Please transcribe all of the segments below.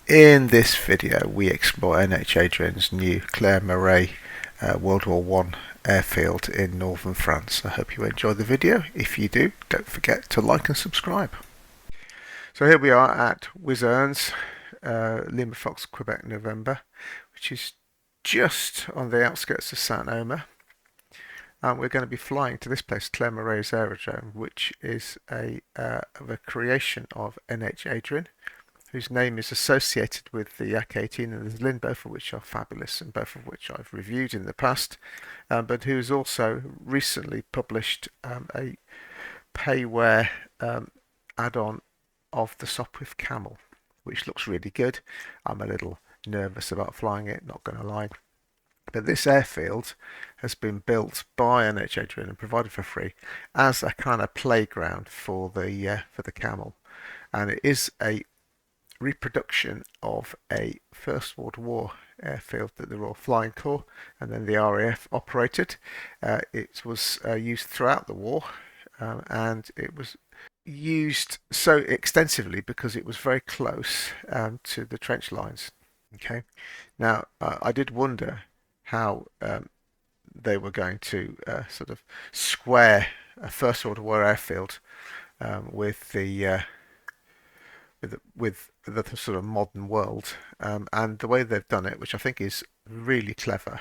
In this video we explore NHAdrian's new Clairmarais World War One airfield in northern France. I hope you enjoy the video. If you do, don't forget to like and subscribe. So here we are at Wizernes, Lima Fox, Quebec, November, which is just on the outskirts of Saint-Omer. And we're going to be flying to this place, Clairmarais Aerodrome, which is a creation of NHAdrian, whose name is associated with the Yak-18 and the Lin, both of which are fabulous and both of which I've reviewed in the past, but who has also recently published a payware add-on of the Sopwith Camel, which looks really good. I'm a little nervous about flying it, not going to lie. But this airfield has been built by NHAdrian and provided for free as a kind of playground for the Camel, and it is a reproduction of a First World War airfield that the Royal Flying Corps and then the RAF operated. It was used throughout the war, and it was used so extensively because it was very close to the trench lines. Okay, now I did wonder how they were going to sort of square a First World War airfield with the sort of modern world, and the way they've done it, which I think is really clever,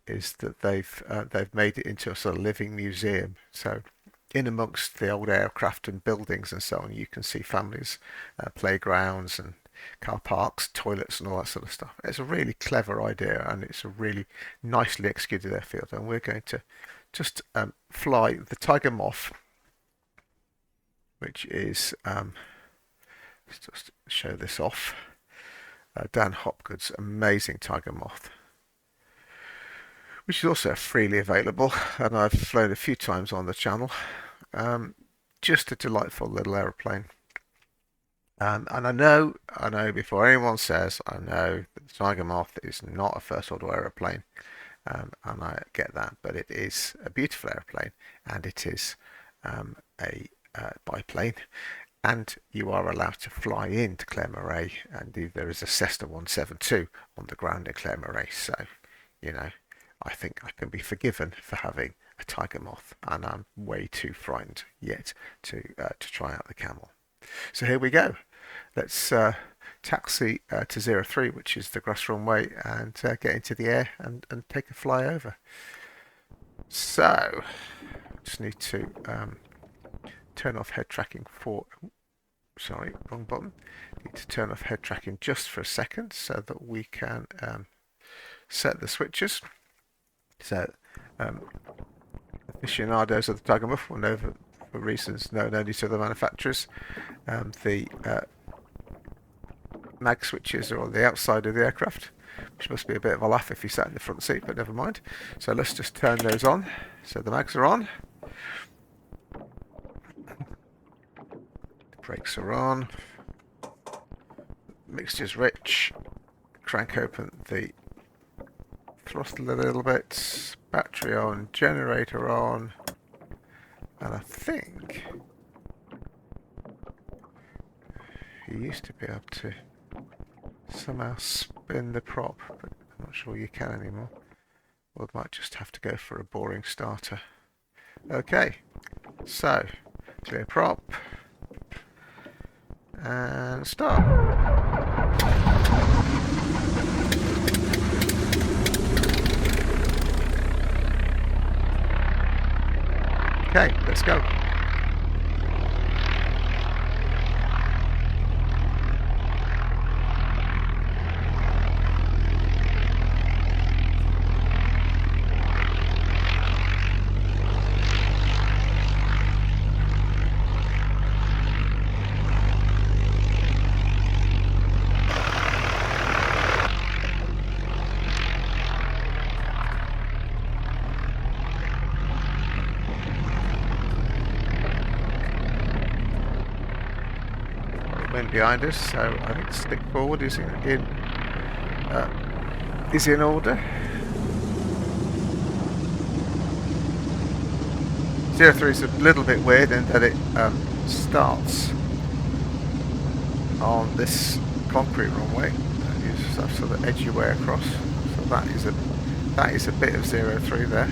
is that they've made it into a sort of living museum. So in amongst the old aircraft and buildings and so on, you can see families, playgrounds and car parks, toilets and all that sort of stuff. It's a really clever idea, and it's a really nicely executed airfield, and we're going to just fly the Tiger Moth, which is let's just show this off. Dan Hopgood's amazing Tiger Moth, which is also freely available, and I've flown a few times on the channel. Just a delightful little aeroplane. And I know before anyone says, I know that the Tiger Moth is not a First World War aeroplane, and I get that, but it is a beautiful aeroplane, and it is a biplane, and you are allowed to fly into Clairmarais, and there is a Cessna 172 on the ground in Clairmarais, so you know, I think I can be forgiven for having a Tiger Moth, and I'm way too frightened yet to try out the Camel. So here we go. Let's taxi to 03, which is the grass runway, and get into the air and take a fly over. So just need to turn off head tracking for, sorry, wrong button. Need to turn off head tracking just for a second so that we can set the switches. So aficionados of the Tiger Moth will know, for reasons known only to the manufacturers, the mag switches are on the outside of the aircraft, which must be a bit of a laugh if you sat in the front seat, but never mind. So let's just turn those on. So the mags are on. Brakes are on. Mixture's rich. Crank open the throttle a little bit. Battery on. Generator on. And I think you used to be able to somehow spin the prop, but I'm not sure you can anymore. Or might just have to go for a boring starter. Okay, so clear prop. And start. Okay, let's go. Wind behind us, so I think stick forward is in order. 03 is a little bit weird in that it starts on this concrete runway. You just have to sort of edge your way across. So that is a bit of 03 there.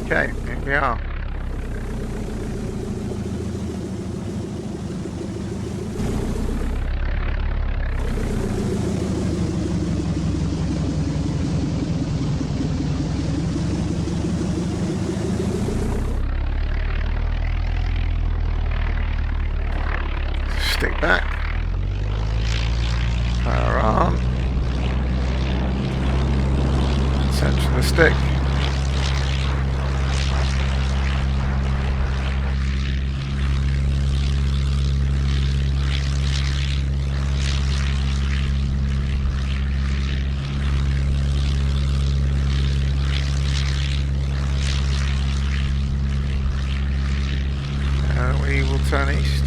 Okay, here we are. Stick back. Power on. Tension the stick. We will turn east.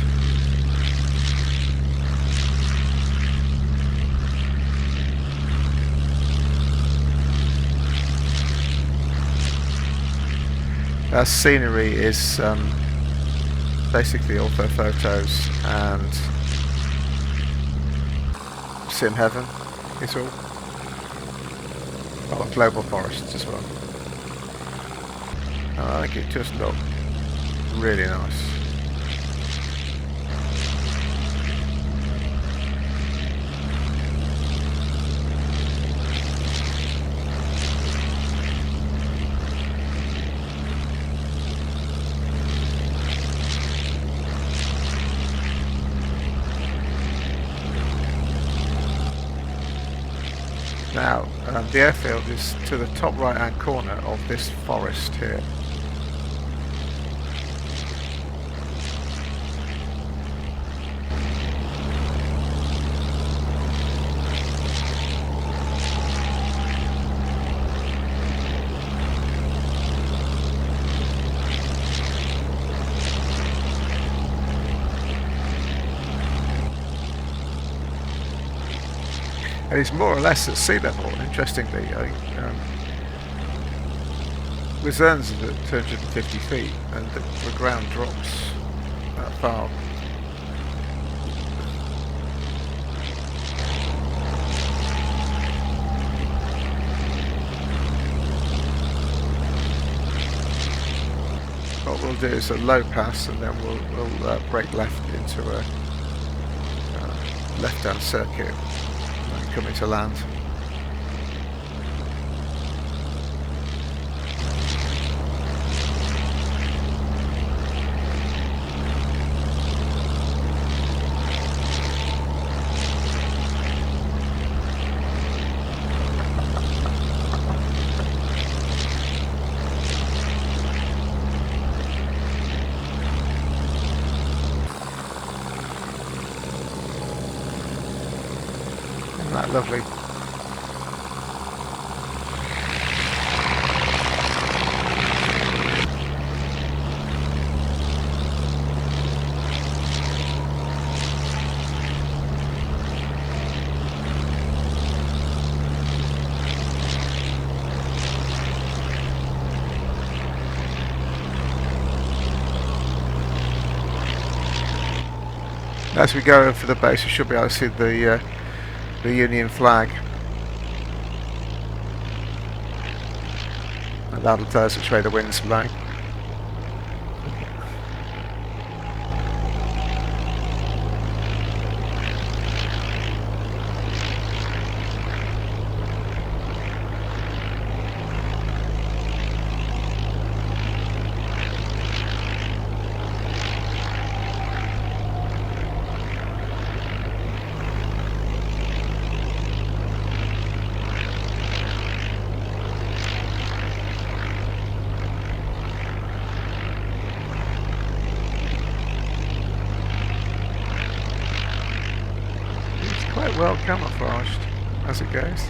Our scenery is basically ortho photos and sim heaven. It's all global forests as well. I think it just looked really nice. Now, the airfield is to the top right hand corner of this forest here. And it's more or less at sea level, interestingly. Wizernes is at 250 feet and the ground drops that far. What we'll do is a low pass and then we'll brake left into a left-hand circuit. Coming to land. Isn't that lovely? As we go over the base, we should be able to see the Union flag, and that'll tell us which way the wind's blowing. well camouflaged as it goes.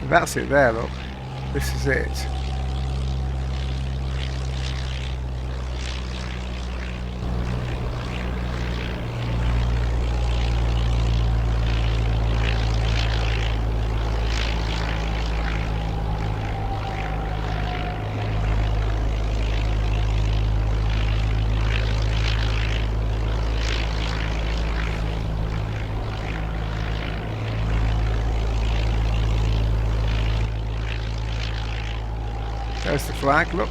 That's it there, look. This is it. There's the flag, look.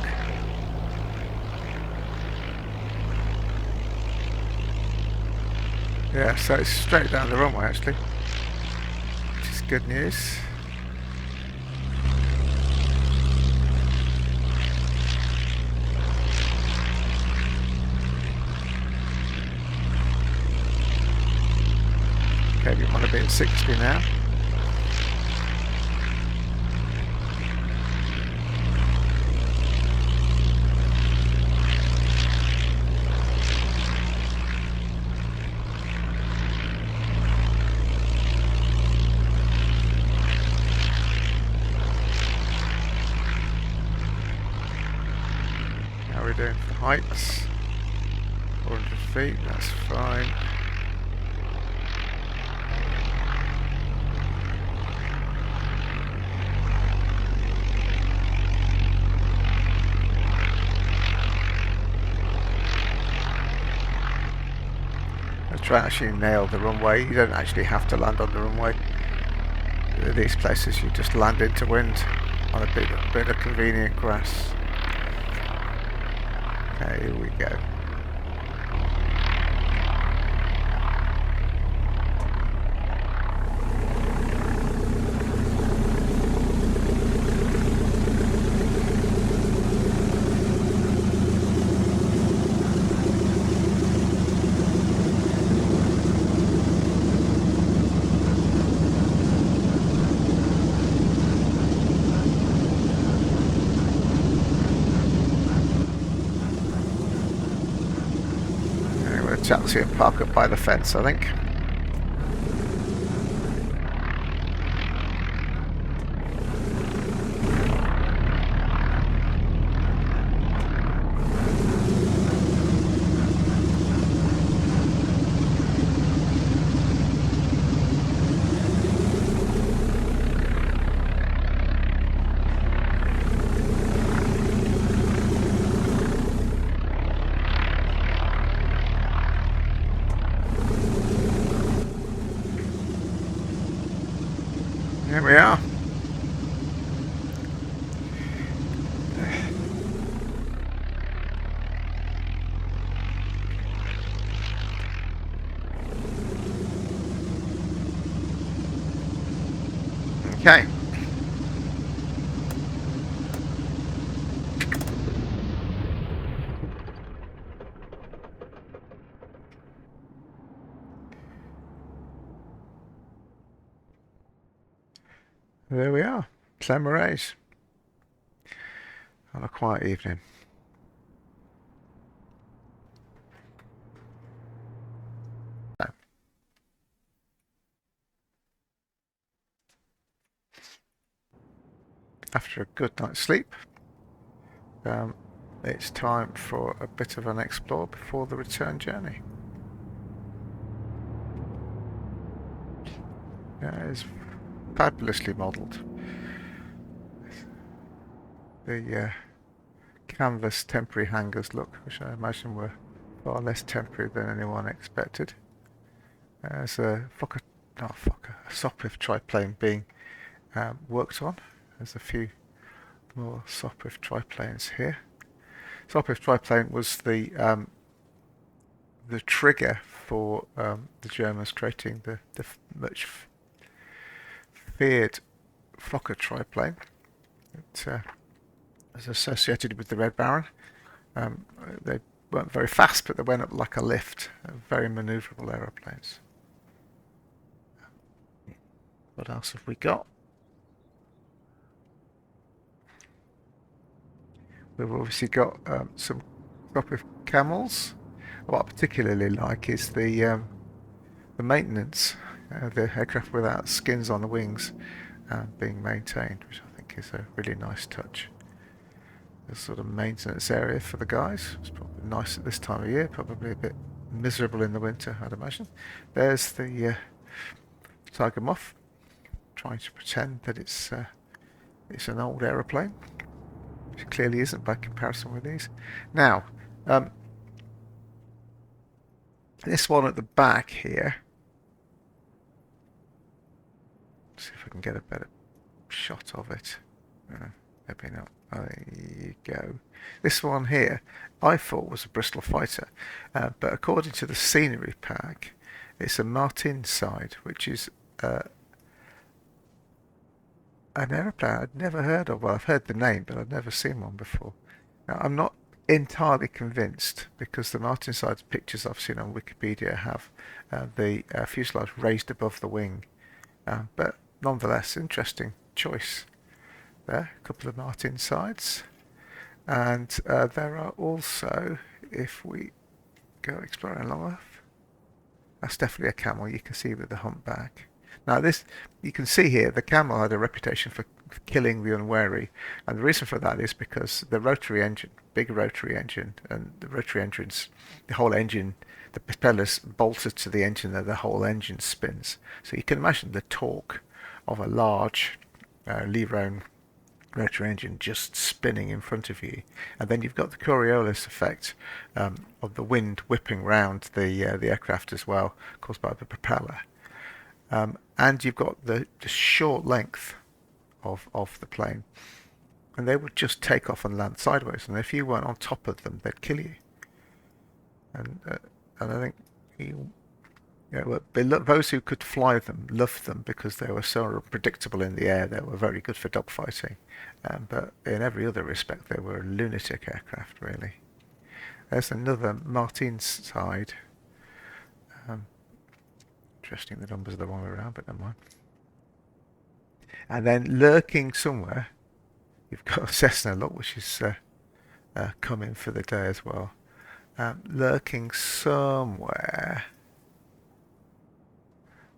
Yeah, so it's straight down the runway actually, which is good news. Okay, we want to be at 60 now. How are we doing for heights? 400 feet, that's fine. Try and actually nail the runway. You don't actually have to land on the runway. These places you just land into wind on a bit of convenient grass. Okay, here we go. Taxi and park up by the fence, I think. Here we are. Okay. There we are, Clairmarais on a quiet evening. After a good night's sleep, it's time for a bit of an explore before the return journey. It's fabulously modelled. The canvas temporary hangars look, which I imagine were far less temporary than anyone expected. There's a Sopwith triplane being worked on. There's a few more Sopwith triplanes here. Sopwith triplane was the trigger for the Germans creating the much feared Fokker triplane. It was associated with the Red Baron. They weren't very fast, but they went up like a lift. Very manoeuvrable aeroplanes. What else have we got? We've obviously got some Sopwith camels. What I particularly like is the maintenance, the aircraft without skins on the wings being maintained, which I think is a really nice touch. A sort of maintenance area for the guys. It's probably nice at this time of year, probably a bit miserable in the winter, I'd imagine. There's the Tiger Moth, trying to pretend that it's an old aeroplane, which clearly isn't by comparison with these. Now, this one at the back here, let's see if I can get a better shot of it. Maybe not. There you go. This one here, I thought was a Bristol fighter, but according to the scenery pack, it's a Martin's side, which is an aeroplane I'd never heard of. Well, I've heard the name, but I've never seen one before. Now, I'm not entirely convinced because the Martin side pictures I've seen on Wikipedia have the fuselage raised above the wing, but nonetheless, interesting choice. There, a couple of Martin sides, and there are also, if we go exploring along enough, that's definitely a camel. You can see with the humpback. Now this, you can see here, the camel had a reputation for killing the unwary, and the reason for that is because the rotary engine, big rotary engine, and the rotary engines, the whole engine, the propellers bolted to the engine, and the whole engine spins. So you can imagine the torque of a large Leroy rotary engine just spinning in front of you, and then you've got the Coriolis effect of the wind whipping round the aircraft as well, caused by the propeller, and you've got the short length of the plane, and they would just take off and land sideways, and if you weren't on top of them, they'd kill you. And I think those who could fly them loved them because they were so predictable in the air. They were very good for dogfighting, but in every other respect, they were a lunatic aircraft, really. There's another Martin's side. Interesting, the numbers are the wrong way around, but never mind. And then lurking somewhere, you've got a Cessna, look, which is coming for the day as well. Lurking somewhere,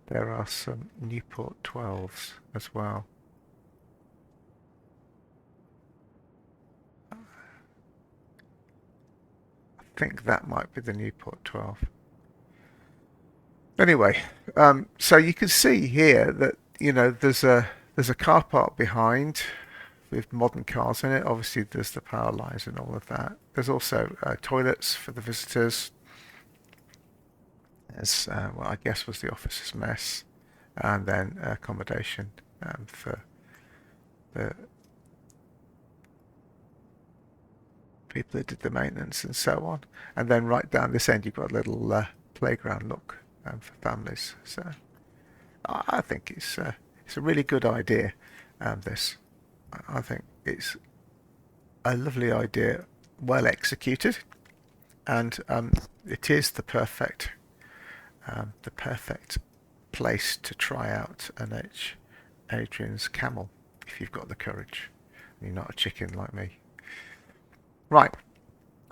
there are some Newport 12s as well. I think that might be the Newport 12. Anyway, so you can see here that there's a car park behind with modern cars in it. Obviously, there's the power lines and all of that. There's also toilets for the visitors. As what I guess was the officers' mess, and then accommodation for the people that did the maintenance and so on. And then right down this end, you've got a little playground look for families. So I think it's a really good idea. This, I think it's a lovely idea, well executed, and it is the perfect place to try out NHAdrian's camel if you've got the courage and you're not a chicken like me. Right,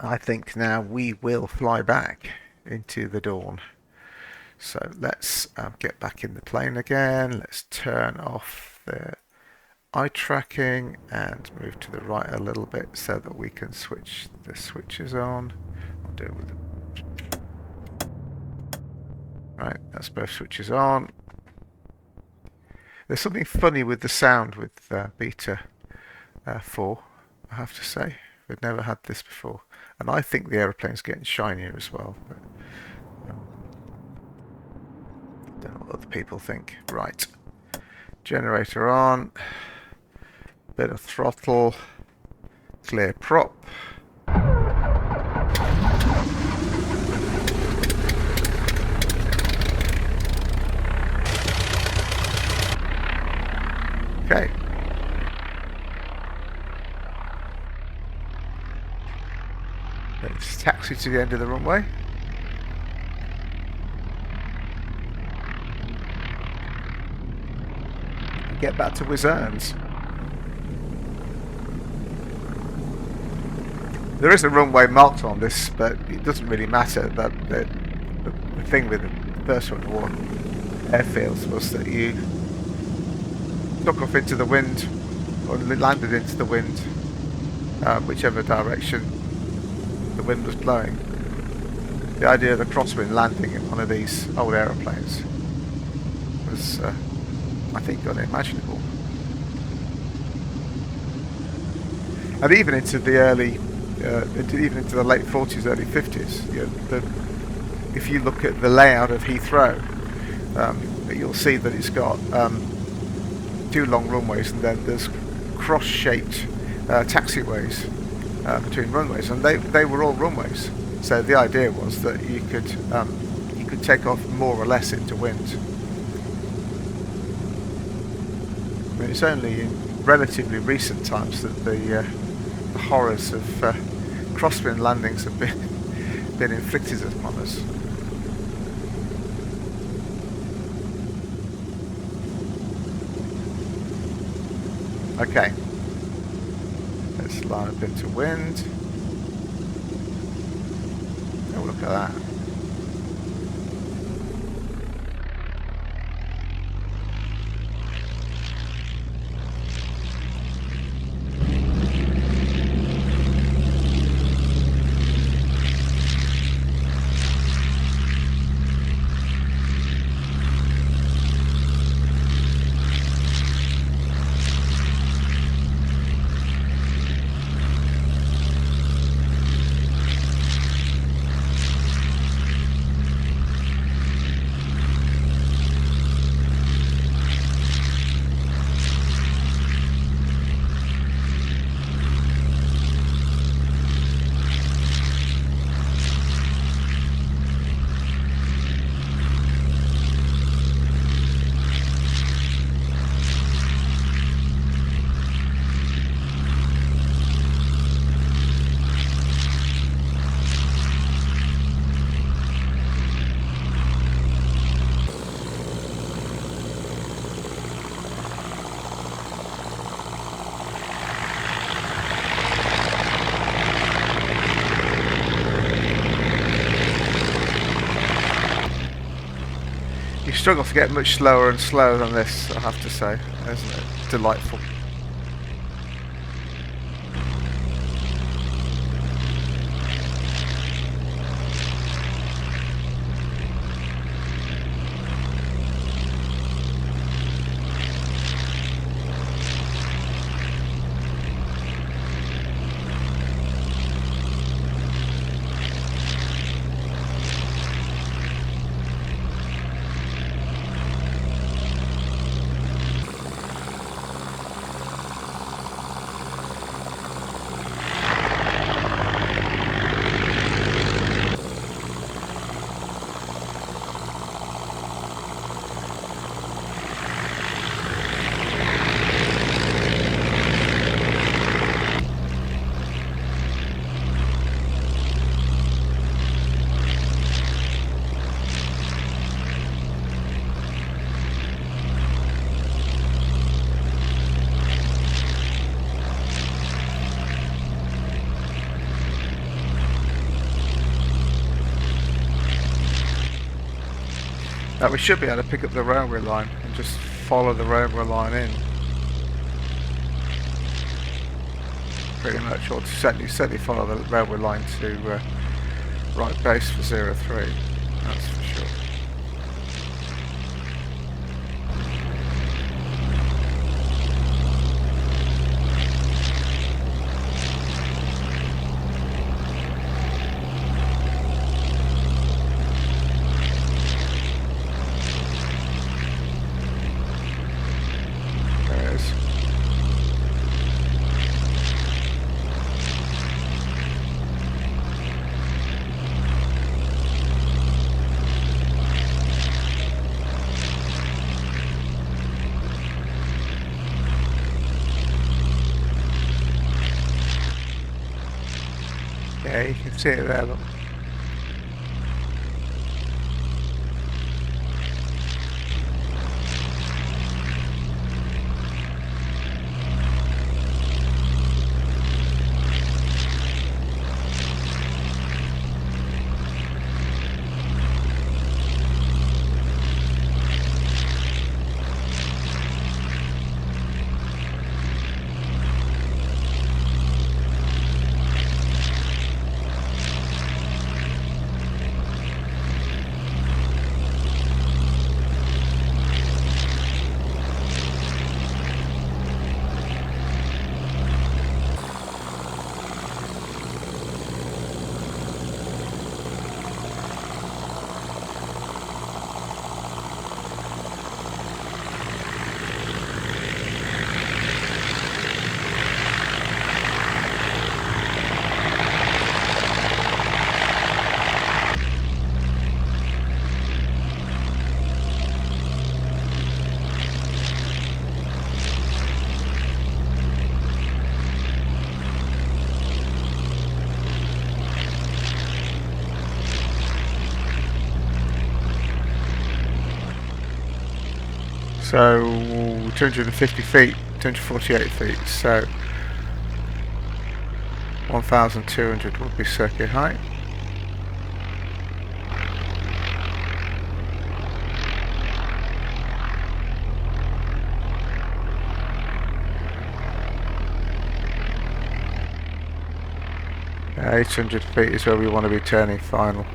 I think now we will fly back into the dawn. So let's get back in the plane again. Let's turn off the eye tracking and move to the right a little bit so that we can switch the switches on. I'll do it with the right, that's both switches on. There's something funny with the sound with Beta 4, I have to say. We've never had this before. And I think the aeroplane's getting shinier as well. But, don't know what other people think. Right. Generator on. Bit of throttle. Clear prop. Okay. Let's taxi to the end of the runway. And get back to Wizernes. There is a runway marked on this, but it doesn't really matter. The thing with the First World War airfields was that you took off into the wind or landed into the wind, whichever direction the wind was blowing. The idea of the crosswind landing in one of these old aeroplanes was, I think, unimaginable. And even into the early, even into the late 40s, early 50s, you know, if you look at the layout of Heathrow, you'll see that it's got two long runways, and then there's cross-shaped taxiways between runways, and they were all runways. So the idea was that you could take off more or less into wind. I mean, it's only in relatively recent times that the horrors of crosswind landings have been inflicted upon us. Okay, let's line up into wind. Oh, look at that. You struggle to get much slower and slower than this, I have to say, isn't it? Delightful. Now we should be able to pick up the railway line and just follow the railway line in. pretty much, or to certainly follow the railway line to right base for 03. That's for sure. Yeah, you can see it there, look. So 250 feet, 248 feet, so 1,200 would be circuit height. Yeah, 800 feet is where we want to be turning final.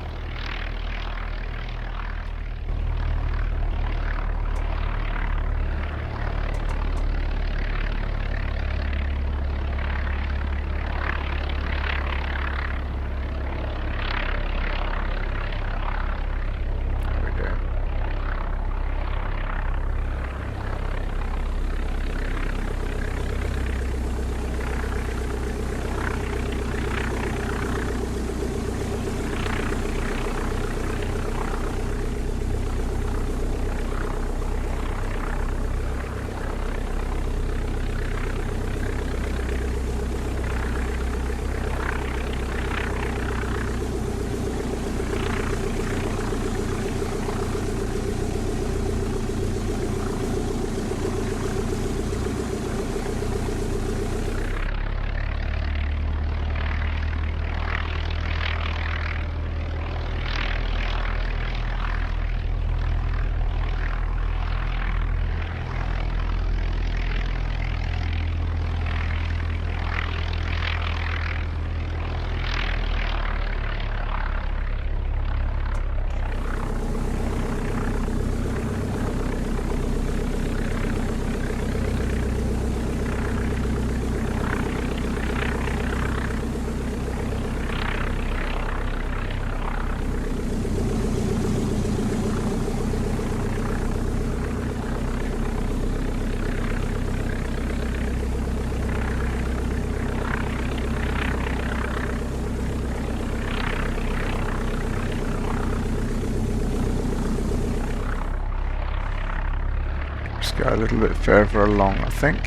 Go a little bit further along, I think.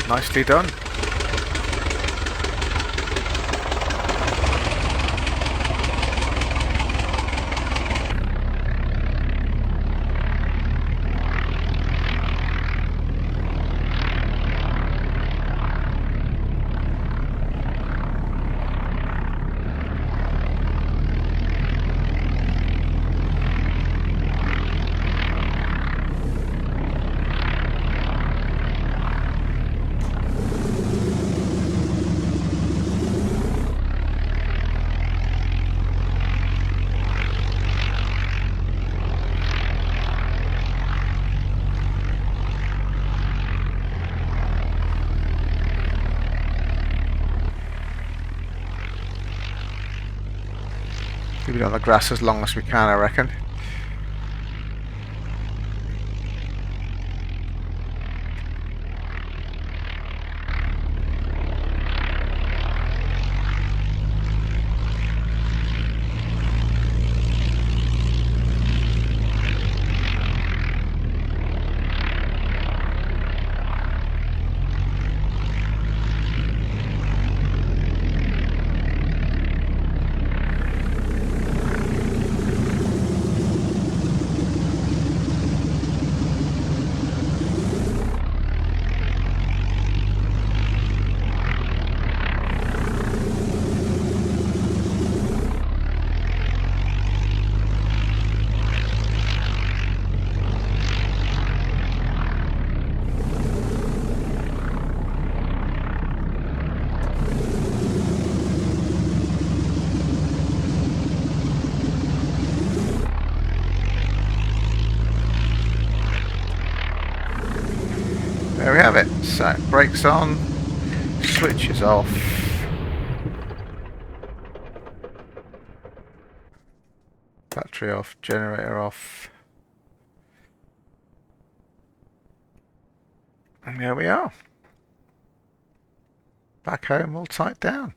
Nicely done. Keep it on the grass as long as we can, I reckon. There we have it. So, brakes on, switches off. Battery off, generator off. And there we are. Back home, all tied down.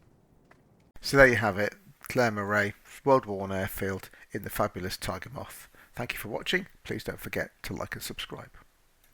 So there you have it. Clairmarais World War One airfield in the fabulous Tiger Moth. Thank you for watching. Please don't forget to like and subscribe.